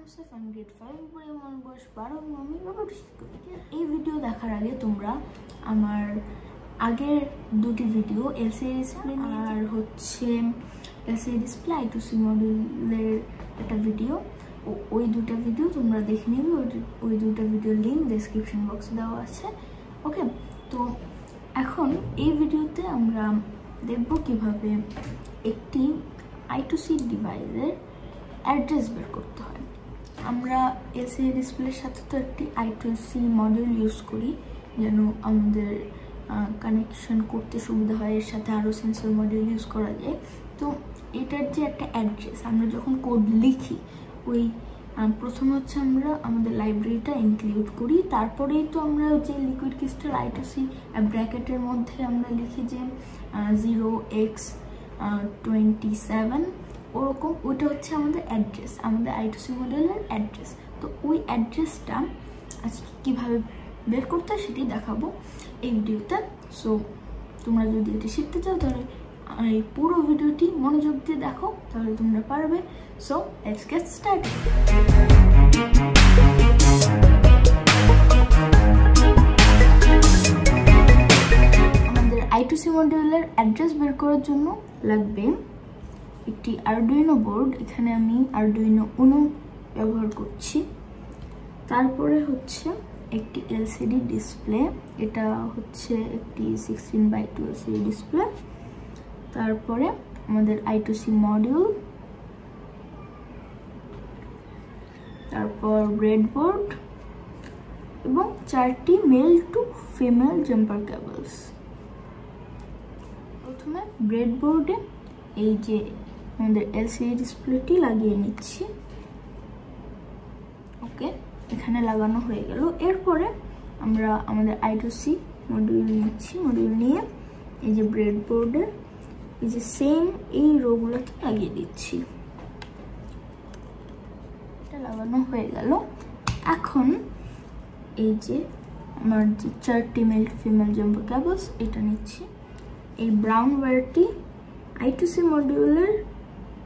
Yusuf and grade 5 উপরে আমার বয়স 12 আমি রোবোটিক্স করি। এই ভিডিও দেখার আগে তোমরা আমার আগের দুটি ভিডিও এলসিডি ডিসপ্লে আর হচ্ছে এলসিডি ডিসপ্লে I2C মডিউলের একটা ভিডিও ওই দুটো ভিডিও তোমরা দেখে নেবে। ওই দুটো ভিডিওর লিংক ডেসক্রিপশন বক্সে দেওয়া আছে। ওকে, তো এখন এই ভিডিওতে আমরা দেখব কিভাবে একটি I2C ডিভাইসের অ্যাড্রেস বের করতে হয়। আমরা এলসিডি ডিসপ্লের সাথে তো একটি I2C মডিউল ইউজ করি যেন আমাদের কানেকশন করতে সুবিধা হয়। এর সাথে আরও সেন্সর মডিউল ইউজ করা যায়। তো এটার যে একটা অ্যাড্রেস আমরা যখন কোড লিখি ওই প্রথমে হচ্ছে আমরা আমাদের লাইব্রেরিটা ইনক্লুড করি, তারপরেই তো আমরা যে লিকুইড ক্রিস্টাল I2C ব্র্যাকেটের মধ্যে আমরা লিখি যে 0x27 ওরকম। ওইটা হচ্ছে আমাদের অ্যাড্রেস, আমাদের I2C মডিউলের অ্যাড্রেস। তো ওই অ্যাড্রেসটা আজকে কীভাবে বের করতে হয় সেটাই দেখাবো এই ভিডিওতে। সো তোমরা যদি এটা শিখতে চাও তাহলে এই পুরো ভিডিওটি মনোযোগ দিয়ে দেখো, তাহলে তোমরা পারবে। So let's get started. আমাদের I2C মডিউলের অ্যাড্রেস বের করার জন্য লাগবে একটি Arduino বোর্ড। এখানে আমি Arduino Uno ব্যবহার করছি। তারপরে হচ্ছে একটি এলসিডি ডিসপ্লে, এটা হচ্ছে একটি 16:2 এলসিডি ডিসপ্লে। তারপরে আমাদের I2C মডিউল, তারপর ব্রেডবোর্ড এবং 4টি male to female jumper cables. প্রথমে ব্রেডবোর্ডে এই যে আমাদের এলসিডি ডিসপ্লেটি লাগিয়ে নিচ্ছি। ওকে, এখানে লাগানো হয়ে গেল। এরপরে আমরা আমাদের I2C মডিউল নিচ্ছি। মডিউল নিয়ে এই যে ব্রেডবোর্ডে এই যে সেম এই রোগুলোকে লাগিয়ে দিচ্ছি। এটা লাগানো হয়ে গেল। এখন এই যে আমার যে 4টি male to female jumper cables এটা নিচ্ছি। এই ব্রাউন ওয়্যারটি I2C মডিউলের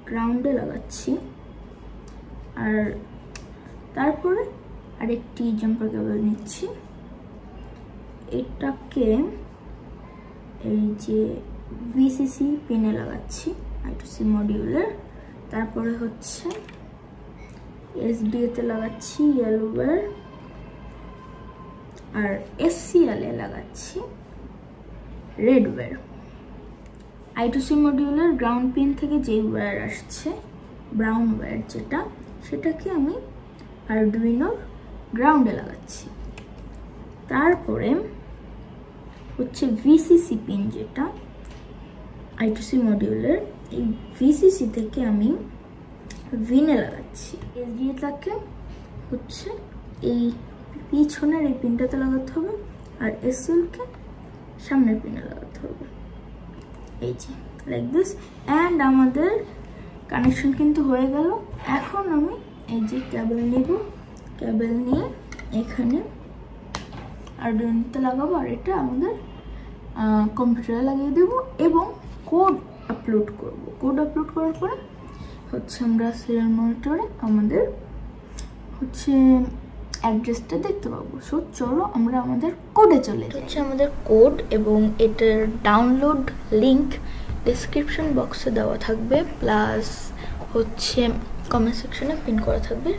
গ্রাউন্ডে লাগাচ্ছি। আর তারপরে আরেকটি জাম্পার কেবল নিচ্ছি, এটাকে এই যে VCC পিনে লাগাচ্ছি I2C মডিউলের। তারপরে হচ্ছে SDA তে লাগাচ্ছি ইয়েলো ওয়্যার, আর SCL এ লাগাচ্ছি রেড ওয়্যার। I2C মডিউলের গ্রাউন্ড পিন থেকে যে ওয়্যার আসছে ব্রাউন ওয়্যার যেটা, সেটাকে আমি Arduino গ্রাউন্ডে লাগাচ্ছি। তারপরে হচ্ছে VCC পিন যেটা I2C মডিউলের, এই VCC থেকে আমি ভিনে লাগাচ্ছি। SDA-টাকে হচ্ছে এই পিছনের এই পিনটাতে লাগাতে হবে, আর SCL-কে সামনের পিনে লাগাতে হবে। এই যে লাইক দিস। অ্যান্ড আমাদের কানেকশন কিন্তু হয়ে গেল। এখন আমি এই যে কেবল নেব, কেবল নিয়ে এখানে Arduino-তে লাগাবো, আর এটা আমাদের কম্পিউটারে লাগিয়ে দেবো এবং কোড আপলোড করব। কোড আপলোড করার পরে হচ্ছে আমরা সিরিয়াল মনিটরে আমাদের হচ্ছে অ্যাড্রেসটা দেখতে পাবো। সো চলো আমরা আমাদের কোডে চলে যাই। হচ্ছে আমাদের কোড এবং এটার ডাউনলোড লিংক ডেসক্রিপশন বক্সে দেওয়া থাকবে, প্লাস হচ্ছে কমেন্ট সেকশনে পিন করা থাকবে।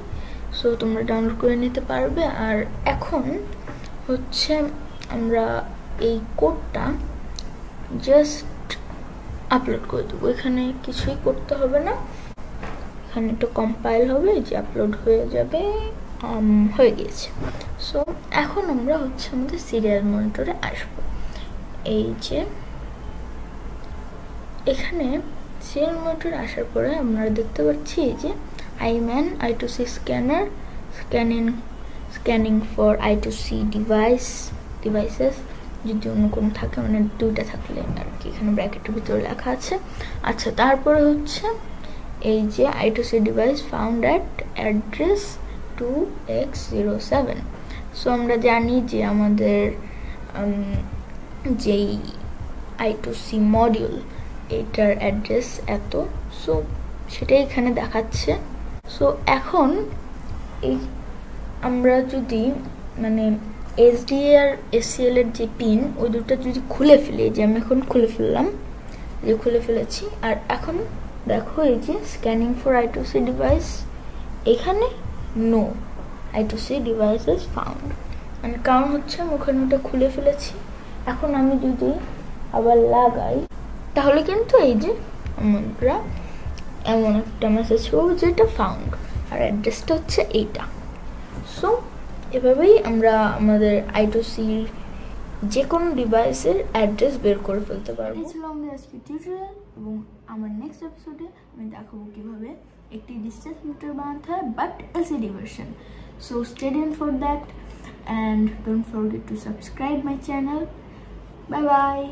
সো তোমরা ডাউনলোড করে নিতে পারবে। আর এখন হচ্ছে আমরা এই কোডটা জাস্ট আপলোড করে দেবো। এখানে কিছুই করতে হবে না, এখানে একটু কম্পাইল হবে, যে আপলোড হয়ে যাবে। হয়ে গিয়েছে। সো এখন আমরা হচ্ছে আমাদের সিরিয়াল মনিটরে আসবো। এই যে এখানে সিরিয়াল মনিটরে আসার পরে আমরা দেখতে পাচ্ছি যে Ayman I2C scanner scanning for I2C devices, যদি অন্য কোনো থাকে মানে দুইটা থাকলে আর কি এখানে ব্র্যাকেটের ভিতরে লেখা আছে। আচ্ছা, তারপরে হচ্ছে এই যে I2C device found at address 2x07। So আমরা জানি যে আমাদের যেই I2C মডিউল এটার অ্যাড্রেস এত, সো সেটাই এখানে দেখাচ্ছে। সো এখন এই আমরা যদি মানে এসডিএ আর এসসিএল এর যে পিন ওই দুটো যদি খুলে ফেলি, যে আমি এখন খুলে ফেললাম, যে খুলে ফেলেছি, আর এখন দেখো এই যে স্ক্যানিং ফর I2C ডিভাইস, এখানে no I2C device is found, মানে কারণ হচ্ছে আমি ওখানে ওটা খুলে ফেলেছি। এখন আমি যদি আবার লাগাই তাহলে কিন্তু এই যে আমরা এমন একটা মেসেজ পাবো যেটা ফাউন্ড, আর অ্যাড্রেসটা হচ্ছে এইটা। সো এভাবেই আমরা আমাদের I2C যে কোনো ডিভাইসের অ্যাড্রেস বের করে ফেলতে পারবো। এই ছিল আমাদের আজকে টিউটোরিয়াল, এবং আমার নেক্সট এপিসোডে আমি দেখাবো কিভাবে একটি ডিসটেন্স মিটার বানাতে হয় but LCD version. So stay tuned for that and don't forget to subscribe my channel. Bye bye.